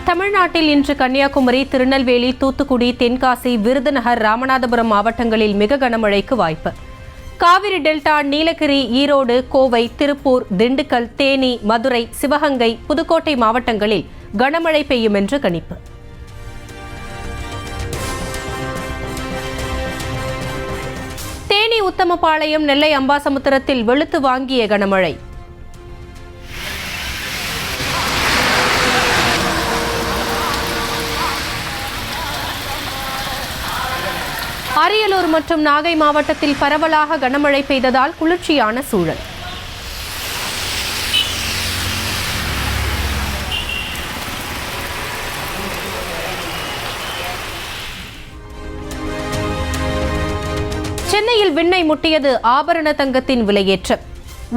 தமிழ்நாட்டில் இன்று கன்னியாகுமரி, திருநெல்வேலி, தூத்துக்குடி, தென்காசி, விருதுநகர், ராமநாதபுரம் மாவட்டங்களில் மிக கனமழைக்கு வாய்ப்பு. காவிரி டெல்டா, நீலகிரி, ஈரோடு, கோவை, திருப்பூர், திண்டுக்கல், தேனி, மதுரை, சிவகங்கை, புதுக்கோட்டை மாவட்டங்களில் கனமழை பெய்யும் என்று கணிப்பு. தேனி, உத்தமபாளையம், நெல்லை, அம்பாசமுத்திரத்தில் வெளுத்து வாங்கிய கனமழை. அரியலூர் மற்றும் நாகை மாவட்டத்தில் பரவலாக கனமழை பெய்ததால் குளிர்ச்சியான சூழல். சென்னையில் விண்ணை முட்டியது ஆபரண தங்கத்தின் விலையேற்றம்.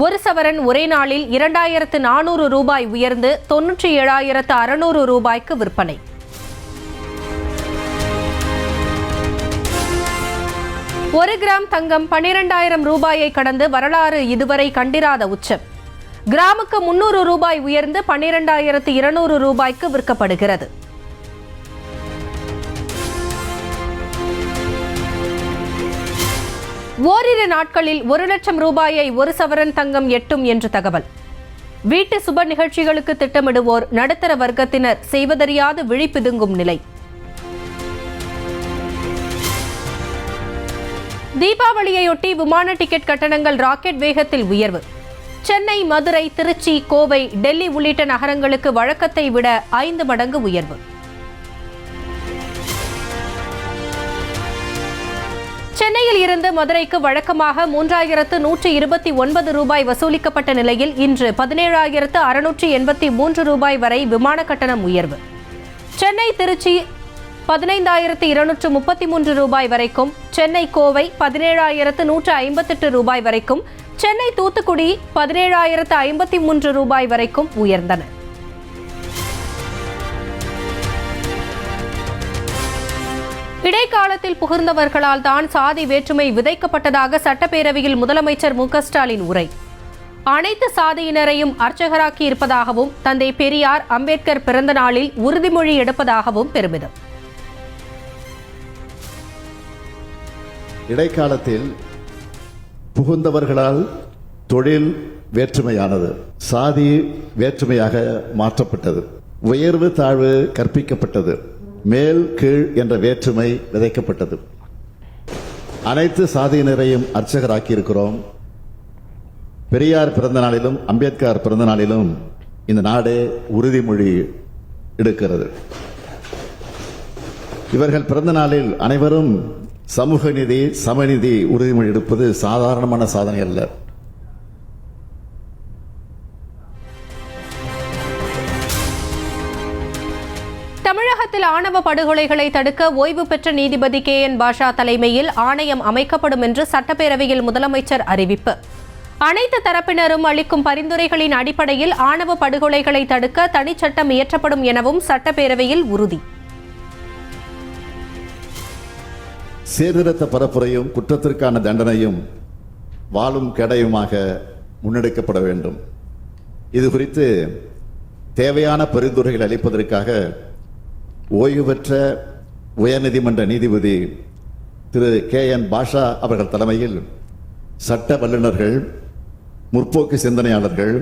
ஒரு சவரன் ஒரே நாளில் 2400 ரூபாய் உயர்ந்து 97,600 ரூபாய்க்கு விற்பனை. ஒரு கிராம் தங்கம் 12,000 ரூபாயை கடந்து வரலாறு இதுவரை கண்டிராத உச்சம். கிராமுக்கு 300 ரூபாய் உயர்ந்து 12,200 ரூபாய்க்கு விற்கப்படுகிறது. ஓரிரு நாட்களில் 1 லட்சம் ரூபாயை ஒரு சவரன் தங்கம் எட்டும் என்று தகவல். வீட்டு சுப நிகழ்ச்சிகளுக்கு திட்டமிடுவோர் நடுத்தர வர்க்கத்தினர் செய்வதறியாது விழிப்பிதுங்கும் நிலை. தீபாவளியையொட்டி விமான டிக்கெட் கட்டணங்கள் ராக்கெட் வேகத்தில் உயர்வு. சென்னை, மதுரை, திருச்சி, கோவை, டெல்லி உள்ளிட்ட நகரங்களுக்கு வழக்கத்தை விட 5 மடங்கு உயர்வு. சென்னையில் இருந்து மதுரைக்கு வழக்கமாக 3,129 ரூபாய் வசூலிக்கப்பட்ட நிலையில் இன்று 17,683 ரூபாய் வரை விமான கட்டணம் உயர்வு. சென்னை, திருச்சி 15,233 ரூபாய் வரைக்கும், சென்னை, கோவை 17,158 ரூபாய் வரைக்கும், சென்னை, தூத்துக்குடி 17,053 ரூபாய் வரைக்கும் உயர்ந்தன. இடைக்காலத்தில் புகுந்தவர்களால் தான் சாதி வேற்றுமை விதைக்கப்பட்டதாக சட்டப்பேரவையில் முதலமைச்சர் மு க ஸ்டாலின் உரை. அனைத்து சாதியினரையும் அர்ச்சகராக்கி இருப்பதாகவும், தந்தை பெரியார், அம்பேத்கர் பிறந்த நாளில் உறுதிமொழி எடுப்பதாகவும் பெருமிதம். இடைக்காலத்தில் புகுந்தவர்களால் தொழில் வேற்றுமையானது, சாதி வேற்றுமையாக மாற்றப்பட்டது, உயர்வு தாழ்வு கற்பிக்கப்பட்டது, மேல் கீழ் என்ற வேற்றுமை விதைக்கப்பட்டது. அனைத்து சாதியினரையும் அர்ச்சகராக்கி இருக்கிறோம். பெரியார் பிறந்த நாளிலும் அம்பேத்கர் பிறந்த நாளிலும் இந்த நாடு உறுதிமொழி எடுக்கிறது. இவர்கள் பிறந்த நாளில் அனைவரும் சமூக நீதி, சமநீதி உறுதிமொழி எடுப்பது சாதாரணமான சாதனை அல்ல. தமிழகத்தில் ஆணவ படுகொலைகளை தடுக்க ஓய்வு பெற்ற நீதிபதி KN பாஷா தலைமையில் ஆணையம் அமைக்கப்படும் என்று சட்டப்பேரவையில் முதலமைச்சர் அறிவிப்பு. அனைத்து தரப்பினரும் அளிக்கும் பரிந்துரைகளின் அடிப்படையில் ஆணவ படுகொலைகளை தடுக்க தனிச்சட்டம் இயற்றப்படும் எனவும் சட்டப்பேரவையில் உறுதி. சீர்திருத்த பரப்புரையும் குற்றத்திற்கான தண்டனையும் வாழும் கேடயமாக முன்னெடுக்கப்பட வேண்டும். இது குறித்து தேவையான பரிந்துரைகள் அளிப்பதற்காக ஓய்வு பெற்ற உயர்நீதிமன்ற நீதிபதி திரு KN பாஷா அவர்கள் தலைமையில் சட்ட வல்லுநர்கள், முற்போக்கு சிந்தனையாளர்கள்,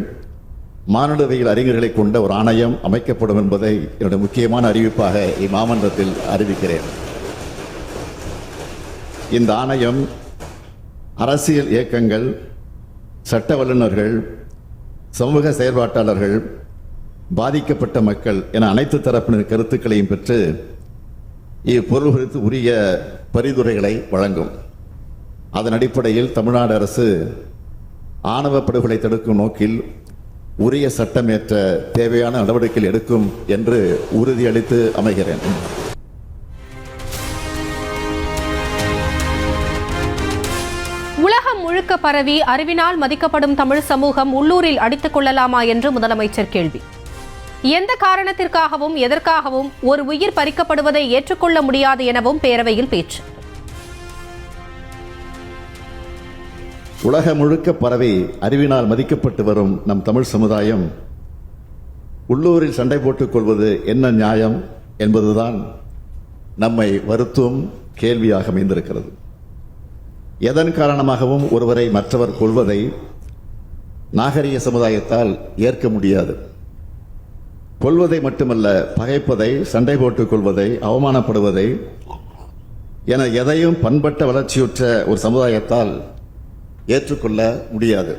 மானுடவியல் அறிஞர்களை கொண்ட ஒரு ஆணையம் அமைக்கப்படும் என்பதை என்னுடைய முக்கியமான அறிவிப்பாக இம்மாமன்றத்தில் அறிவிக்கிறேன். இந்த ஆணையம் அரசியல் இயக்கங்கள், சட்ட வல்லுநர்கள், சமூக செயற்பாட்டாளர்கள், பாதிக்கப்பட்ட மக்கள் என அனைத்து தரப்பினர் கருத்துக்களையும் பெற்று இப்பொருள் குறித்து உரிய பரிந்துரைகளை வழங்கும். அதன் அடிப்படையில் தமிழ்நாடு அரசு ஆணவ படுகொலை தடுக்கும் நோக்கில் உரிய சட்டமேற்ற தேவையான நடவடிக்கைகள் எடுக்கும் என்று உறுதியளித்து அமைகிறேன். உலகம் முழுக்க பரவி அறிவினால் மதிக்கப்படும் தமிழ் சமூகம் உள்ளூரில் அடித்துக் கொள்ளலாமா என்று முதலமைச்சர் கேள்வி. எந்த காரணத்திற்காகவும் எதற்காகவும் ஒரு உயிர் பறிக்கப்படுவதை ஏற்றுக்கொள்ள முடியாது எனவும் பேரவையில் பேச்சு. உலகம் முழுக்க பரவி அறிவினால் மதிக்கப்பட்டு வரும் நம் தமிழ் சமுதாயம் உள்ளூரில் சண்டை போட்டுக் கொள்வது என்ன நியாயம் என்பதுதான் நம்மை வருத்தும் கேள்வியாக அமைந்திருக்கிறது. எதன் காரணமாகவும் ஒருவரை மற்றவர் கொள்வதை நாகரிக சமுதாயத்தால் ஏற்க முடியாது. கொல்வதை மட்டுமல்ல, பகைப்பதை, சண்டை போட்டுக் கொள்வதை, அவமானப்படுவதை என எதையும் பண்பட்ட வளர்ச்சியுற்ற ஒரு சமுதாயத்தால் ஏற்றுக்கொள்ள முடியாது.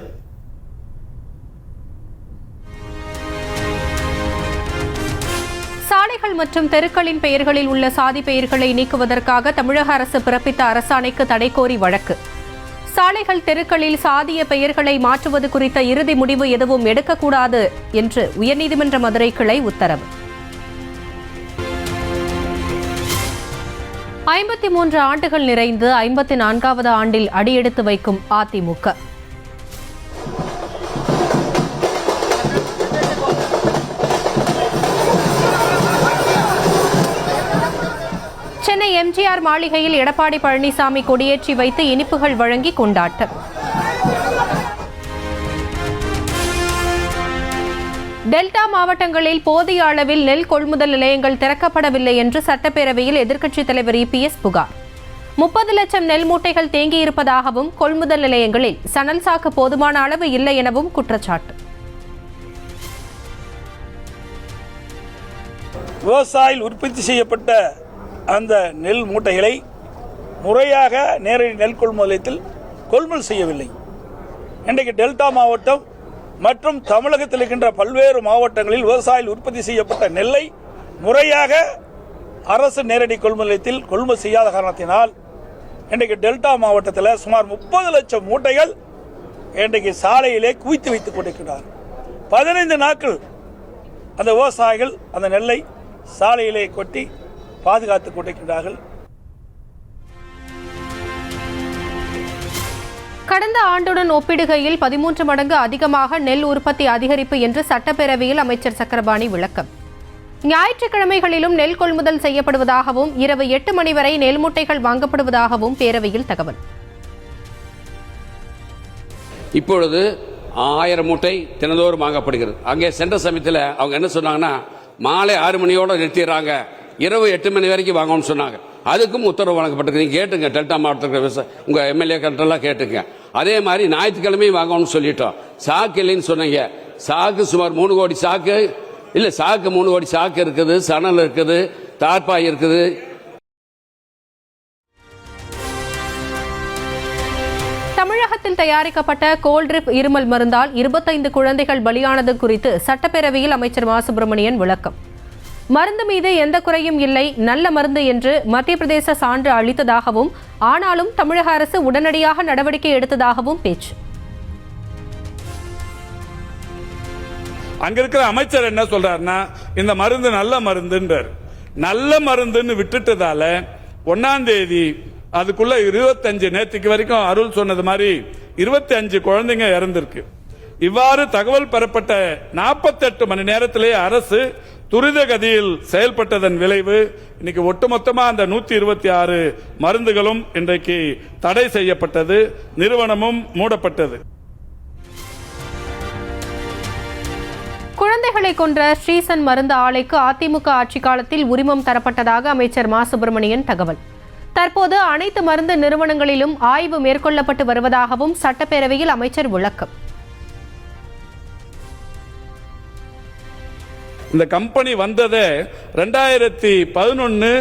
சாலைகள் மற்றும் தெருக்களின் பெயர்களில் உள்ள சாதி பெயர்களை நீக்குவதற்காக தமிழக அரசு பிறப்பித்த அரசாணைக்கு தடை கோரி வழக்கு. சாலைகள் தெருக்களில் சாதிய பெயர்களை மாற்றுவது குறித்த இறுதி முடிவு எதுவும் எடுக்கக்கூடாது என்று உயர்நீதிமன்ற மதுரை கிளை உத்தரவு. 53 ஆண்டுகள் நிறைந்து 54வது ஆண்டில் அடியெடுத்து வைக்கும் அதிமுக. சென்னை எம்ஜிஆர் மாளிகையில் எடப்பாடி பழனிசாமி கொடியேற்றி வைத்து இனிப்புகள் வழங்கி கொண்டாட்டம். டெல்டா மாவட்டங்களில் போதிய அளவில் நெல் கொள்முதல் நிலையங்கள் திறக்கப்படவில்லை என்று சட்டப்பேரவையில் எதிர்க்கட்சித் தலைவர் இபிஎஸ் புகார். 30 லட்சம் நெல் மூட்டைகள் தேங்கியிருப்பதாகவும் கொள்முதல் நிலையங்களில் சணல் சாக்கு போதுமான அளவு இல்லை எனவும் குற்றச்சாட்டு. விவசாயிகள் உற்பத்தி செய்யப்பட்ட அந்த நெல் மூட்டைகளை முறையாக நேரடி நெல் கொள்முதல் நிலையத்தில் கொள்முதல் செய்யவில்லை. இன்றைக்கு டெல்டா மாவட்டம் மற்றும் தமிழகத்தில் இருக்கின்ற பல்வேறு மாவட்டங்களில் விவசாயிகள் உற்பத்தி செய்யப்பட்ட நெல்லை முறையாக அரசு நேரடி கொள்முதல் நிலையத்தில் கொள்முதல் செய்யாத காரணத்தினால் இன்றைக்கு டெல்டா மாவட்டத்தில் சுமார் 30 லட்சம் மூட்டைகள் இன்றைக்கு சாலையிலே குவித்து வைத்துக் கொண்டிருக்கிறார். 15 நாட்கள் அந்த விவசாயிகள் அந்த நெல்லை சாலையிலே கொட்டி பாதுகாத்துக் கொண்டிருக்கிறார்கள். கடந்த ஆண்டுடன் ஒப்பிடுகையில் 13 மடங்கு அதிகமாக நெல் உற்பத்தி அதிகரிப்பு என்று சட்டப்பேரவையில் அமைச்சர் சக்கரபாணி விளக்கம். ஞாயிற்றுக்கிழமைகளிலும் நெல் கொள்முதல் செய்யப்படுவதாகவும் இரவு 8 மணி வரை நெல் மூட்டைகள் வாங்கப்படுவதாகவும் பேரவையில் தகவல். இப்பொழுது 1000 மூட்டை தினந்தோறும் வாங்கப்படுகிறது. அங்கே சென்ற சமயத்தில் அவங்க என்ன சொன்னாங்கன்னா, மாலை 6 மணியோடு நிறுத்திடுறாங்க, இரவு 8 மணி வரைக்கும் வாங்கணும்னு சொன்னாங்க. அதுக்கும் உத்தரவு வழங்கப்பட்டிருக்கு. கேட்டுங்க, டெல்டா மாவட்டத்தில் உங்க எம்எல்ஏ கரெக்டெல்லாம் கேட்டுங்க. அதே மாதிரி ஞாயிற்றுக்கிழமையும் வாங்கணும்னு சொல்லிட்டோம். சாக்கு இல்லைன்னு சொன்னீங்க. சாக்கு சுமார் 3 கோடி சாக்கு இல்ல, சாக்கு 3 கோடி சாக்கு இருக்குது, சணல் இருக்குது, தார்பாய் இருக்குது. தமிழகத்தில் தயாரிக்கப்பட்ட கோல்ட்ரிப் இருமல் மருந்தால் 25 குழந்தைகள் பலியானது குறித்து சட்டப்பேரவையில் அமைச்சர் மா சுப்பிரமணியன் விளக்கம். மருந்து மீது எந்த குறையும் இல்லை, நல்ல மருந்து என்று மத்திய பிரதேச சான்று அளித்ததாகவும் ஆனாலும் தமிழக அரசு உடனடியாக நடவடிக்கை எடுத்ததாகவும் பேச்சு. அங்க இருக்கிற அமைச்சர் என்ன சொல்றாருன்னா, இந்த மருந்து நல்ல மருந்துன்றார். நல்ல மருந்துன்னு விட்டுட்டதால 1ஆம் தேதி அதுக்குள்ள 25 நேற்றுக்கு வரைக்கும் அருள் சொன்னது மாதிரி 25 குழந்தைங்க இறந்திருக்கு. இவ்வாறு தகவல் பெறப்பட்ட 48 மணி நேரத்திலேயே அரசு துரித கதியில் செயல்பட்டதன் விளைவு இன்னைக்கு ஒட்டுமொத்தமா அந்த 126 மருந்துகளும் இன்றைக்கு தடை செய்யப்பட்டது, நிறுவனமும் மூடப்பட்டது. குழந்தைகளை கொன்ற ஸ்ரீசன் மருந்து ஆலைக்கு அதிமுக ஆட்சி காலத்தில் உரிமம் தரப்பட்டதாக அமைச்சர் மா சுப்பிரமணியன் தகவல். தற்போது அனைத்து மருந்து நிறுவனங்களிலும் ஆய்வு மேற்கொள்ளப்பட்டு வருவதாகவும் சட்டப்பேரவையில் அமைச்சர் விளக்கம். இந்த கம்பெனி வந்ததே 2011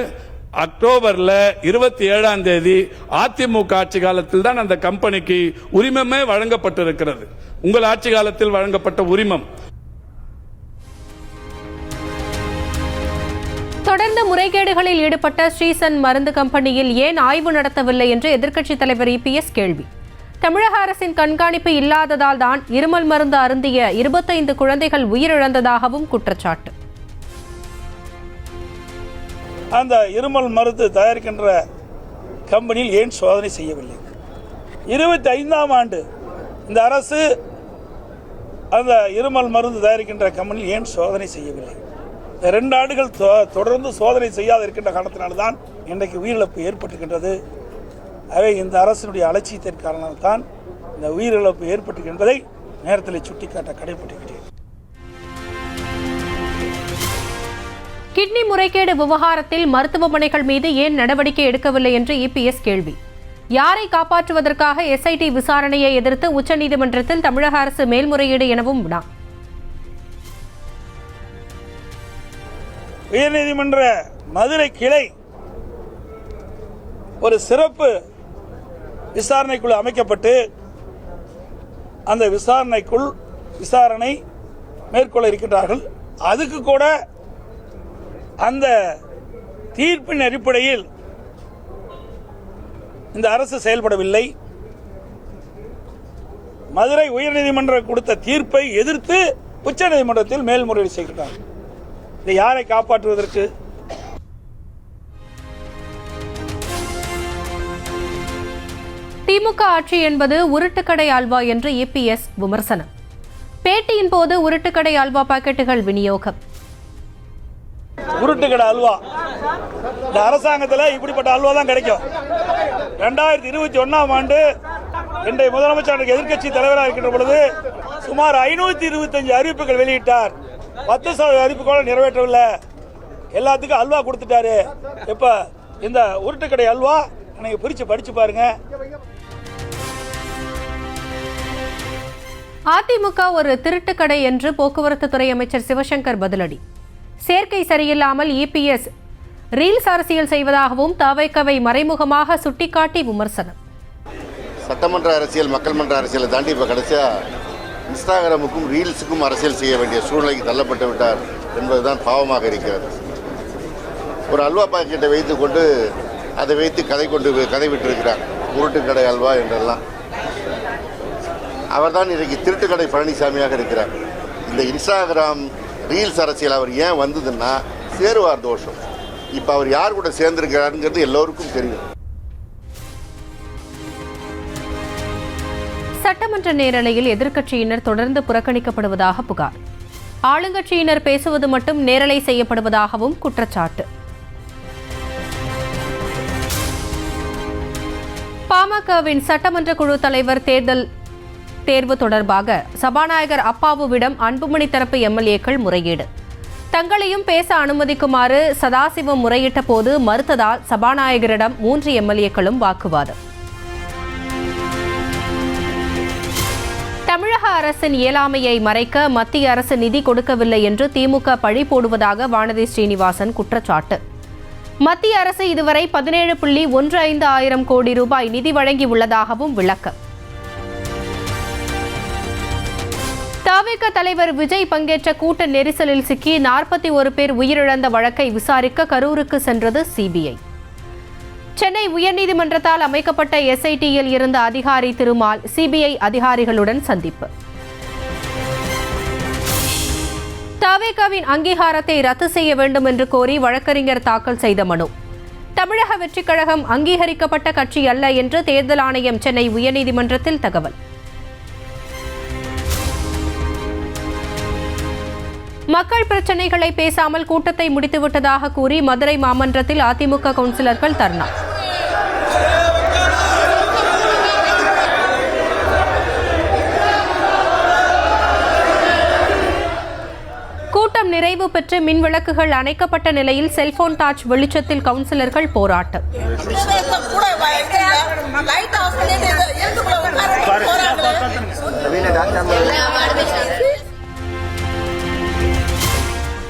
அக்டோபர்ல 27ஆம் தேதி அதிமுக ஆட்சி காலத்தில் தான் அந்த கம்பெனிக்கு உரிமமே வழங்கப்பட்டிருக்கிறது. உங்கள் ஆட்சி காலத்தில் வழங்கப்பட்ட உரிமம். தொடர்ந்து முறைகேடுகளில் ஈடுபட்ட ஸ்ரீசன் மருந்து கம்பெனியில் ஏன் ஆய்வு நடத்தவில்லை என்று எதிர்க்கட்சித் தலைவர் இபிஎஸ் கேள்வி. தமிழக அரசின் கண்காணிப்பு இல்லாததால் தான் இருமல் மருந்து அருந்திய 25 குழந்தைகள் உயிரிழந்ததாகவும் குற்றச்சாட்டு. அந்த இருமல் மருந்து தயாரிக்கின்ற கம்பெனியில் ஏன் சோதனை செய்யவில்லை? 25ஆம் ஆண்டு இந்த அரசு அந்த இருமல் மருந்து தயாரிக்கின்ற கம்பெனியில் ஏன் சோதனை செய்யவில்லை? 2 ஆண்டுகள் தொடர்ந்து சோதனை செய்யாத இருக்கின்ற காரணத்தினால்தான் இன்றைக்கு உயிரிழப்பு ஏற்பட்டிருக்கின்றது. ஆகவே இந்த அரசினுடைய அலட்சியத்தின் காரணத்தால் இந்த உயிரிழப்பு ஏற்பட்டு என்பதை நேரத்தில் சுட்டிக்காட்ட கடைபிடிக்கிறேன். மேல்முறைகேடு விவகாரத்தில் மருத்துவமனைகள் மீது ஏன் நடவடிக்கை எடுக்கவில்லை என்று இபிஎஸ் கேள்வி. யாரை காப்பாற்றுவதற்காக எஸ்ஐடி விசாரணையை எதிர்த்து உச்சநீதிமன்றத்தில் தமிழக அரசு மேல்முறையீடு எனவும் வினா. உயர்நீதிமன்ற மதுரை கிளை ஒரு சிறப்பு விசாரணைக்குழு அமைக்கப்பட்டு அந்த விசாரணை மேற்கொள்ள இருக்கின்றார்கள். அதுக்கு கூட அந்த தீர்ப்பின் அடிப்படையில் இந்த அரசு செயல்படவில்லை. மதுரை உயர்நீதிமன்றம் கொடுத்த தீர்ப்பை எதிர்த்து உச்சநீதிமன்றத்தில் மேல்முறையீடு செய்கிறார். இதை யாரை காப்பாற்றுவதற்கு? திமுக ஆட்சி என்பது உருட்டுக்கடை அல்வா என்று இபிஎஸ் விமர்சனம். பேட்டியின் போது உருட்டுக்கடை அல்வா பாக்கெட்டுகள் விநியோகம். உருட்டுக்கடை அல்வா இந்த அரசாங்கத்தில் இப்படிப்பட்ட அல்வா தான் கிடைக்கும். 2021ஆம் ஆண்டு இன்றைய முதலமைச்சர் எதிர்க்கட்சி தலைவராக இருக்கின்ற பொழுது சுமார் 525 அறிவிப்புகள் வெளியிட்டார். 10% அறிவிப்பு கூட நிறைவேற்றவில்லை. எல்லாத்துக்கும் அல்வா கொடுத்துட்டாரு. இப்ப இந்த உருட்டுக்கடை அல்வா நீங்க பிரிச்சு படிச்சு பாருங்க. அதிமுக ஒரு திருட்டுக்கடை என்று போக்குவரத்து துறை அமைச்சர் சிவசங்கர் பதிலடி. சேர்க்கை சரியில்லாமல் இபிஎஸ் ரீல்ஸ் அரசியல் செய்வதாகவும் தவைக்கவை மறைமுகமாக சுட்டிக்காட்டி விமர்சனம். சட்டமன்ற அரசியல் மக்கள் மன்ற அரசியலை தாண்டி இப்போ கடைசியா இன்ஸ்டாகிராமுக்கும் ரீல்ஸுக்கும் அரசியல் செய்ய வேண்டிய சூழ்நிலைக்கு தள்ளப்பட்டு விட்டார் என்பதுதான் பாவமாக இருக்கிறது. ஒரு அல்வா பாக்கெட்டை வைத்து கொண்டு அதை வைத்து கதை விட்டிருக்கிறார். உருட்டுக்கடை அல்வா என்றெல்லாம். அவர் தான் இன்றைக்கு திருட்டுக்கடை பழனிசாமியாக இருக்கிறார். இந்த இன்ஸ்டாகிராம் ரீல்ஸ் அரசியல் அவர் ஏன் வந்ததுன்னா சேருவார் தோஷம். இப்போ அவர் யார் கூட சேர்ந்திருக்கிறாருங்கிறது எல்லோருக்கும் தெரியும். சட்டமன்ற நேரலையில் எதிர்க்கட்சியினர் தொடர்ந்து புறக்கணிக்கப்படுவதாக புகார். ஆளுங்கட்சியினர் பேசுவது மட்டும் நேரலை செய்யப்படுவதாகவும் குற்றச்சாட்டு. பாமகவின் சட்டமன்ற குழு தலைவர் தேர்வு தொடர்பாக சபாநாயகர் அப்பாவுவிடம் அன்புமணி தரப்பு எம்எல்ஏக்கள் முறையீடு. தங்களையும் பேச அனுமதிக்குமாறு சதாசிவம் முறையிட்ட போது மறுத்ததால் சபாநாயகரிடம் 3 எம்எல்ஏக்களும் வாக்குவாதம். தமிழக அரசின் இயலாமையை மறைக்க மத்திய அரசு நிதி கொடுக்கவில்லை என்று திமுக பழி போடுவதாக வானதி ஸ்ரீனிவாசன் குற்றச்சாட்டு. மத்திய அரசு இதுவரை 17.15 கோடி ரூபாய் நிதி வழங்கியுள்ளதாகவும் விளக்கம். தவிக தலைவர் விஜய் பங்கேற்ற கூட்ட நெரிசலில் சிக்கி 41 பேர் உயிரிழந்த வழக்கை விசாரிக்க கரூருக்கு சென்றது சிபிஐ. சென்னை உயர்நீதிமன்றத்தால் அமைக்கப்பட்ட எஸ்ஐடியில் இருந்த அதிகாரி திருமால் சிபிஐ அதிகாரிகளுடன் சந்திப்பு. தவிகவின் அங்கீகாரத்தை ரத்து செய்ய வேண்டும் என்று கோரி வழக்கறிஞர் தாக்கல் செய்த மனு. தமிழக வெற்றிக் கழகம் அங்கீகரிக்கப்பட்ட கட்சி அல்ல என்று தேர்தல் ஆணையம் சென்னை உயர்நீதிமன்றத்தில் தகவல். மக்கள் பிரச்சினைகளை பேசாமல் கூட்டத்தை முடித்துவிட்டதாக கூறி மதுரை மாமன்றத்தில் அதிமுக கவுன்சிலர்கள் தர்ணா. கூட்டம் நிறைவு பெற்று மின் விளக்குகள் அணைக்கப்பட்ட நிலையில் செல்போன் டார்ச் வெளிச்சத்தில் கவுன்சிலர்கள் போராட்டம்.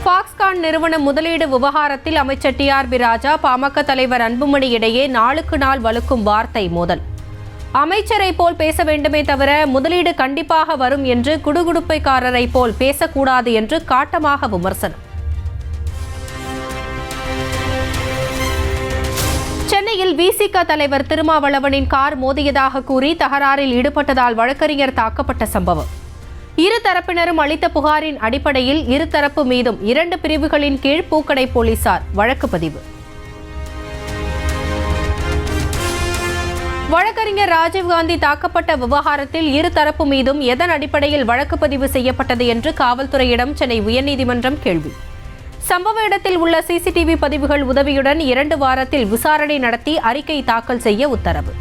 ஃபாக்ஸ்கான் நிறுவன முதலீடு விவகாரத்தில் அமைச்சர் டிஆர்பி ராஜா பாமக தலைவர் அன்புமணி இடையே நாளுக்கு நாள் வலுக்கும் வார்த்தை மோதல். அமைச்சரை போல் பேச வேண்டுமே தவிர முதலீடு கண்டிப்பாக வரும் என்று குடுகுடுப்பைக்காரரை போல் பேசக்கூடாது என்று காட்டமாக விமர்சனம். சென்னையில் விசிக தலைவர் திருமாவளவனின் கார் மோதியதாக கூறி தகராறில் ஈடுபட்டதால் வழக்கறிஞர் தாக்கப்பட்ட சம்பவம். இரு தரப்பினரும் அளித்த புகாரின் அடிப்படையில் இருதரப்பு மீதும் 2 பிரிவுகளின் கீழ் பூக்கடை போலீசார் வழக்கு பதிவு. வழக்கறிஞர் ராஜீவ்காந்தி தாக்கப்பட்ட விவகாரத்தில் இருதரப்பு மீதும் எதன் அடிப்படையில் வழக்கு பதிவு செய்யப்பட்டது என்று காவல்துறையிடம் சென்னை உயர்நீதிமன்றம் கேள்வி. சம்பவ இடத்தில் உள்ள சிசிடிவி பதிவுகள் உதவியுடன் 2 வாரத்தில் விசாரணை நடத்தி அறிக்கை தாக்கல் செய்ய உத்தரவு.